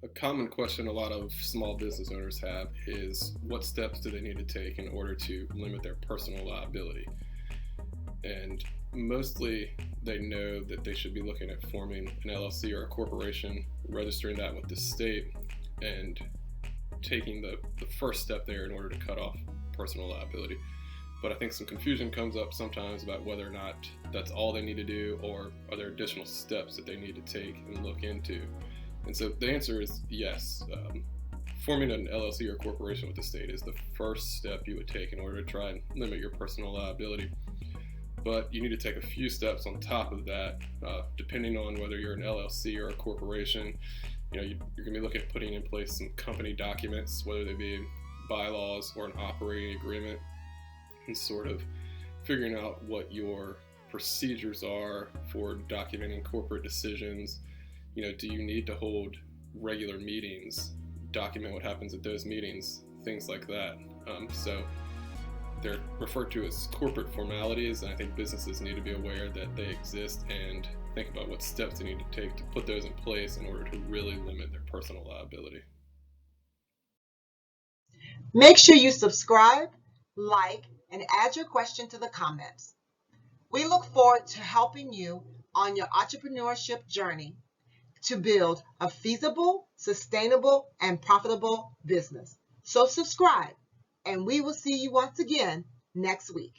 A common question a lot of small business owners have is what steps do they need to take in order to limit their personal liability? And mostly they know that they should be looking at forming an LLC or a corporation, registering that with the state, and taking the first step there in order to cut off personal liability. But I think some confusion comes up sometimes about whether or not that's all they need to do, or are there additional steps that they need to take and look into. And so the answer is yes. Forming an LLC or corporation with the state is the first step you would take in order to try and limit your personal liability. But you need to take a few steps on top of that, depending on whether you're an LLC or a corporation. You're going to be looking at putting in place some company documents, whether they be bylaws or an operating agreement, and sort of figuring out what your procedures are for documenting corporate decisions. Do you need to hold regular meetings, document what happens at those meetings, things like that. So they're referred to as corporate formalities, and I think businesses need to be aware that they exist and think about what steps they need to take to put those in place in order to really limit their personal liability. Make sure you subscribe, like, and add your question to the comments. We look forward to helping you on your entrepreneurship journey to build a feasible, sustainable, and profitable business. So subscribe, and we will see you once again next week.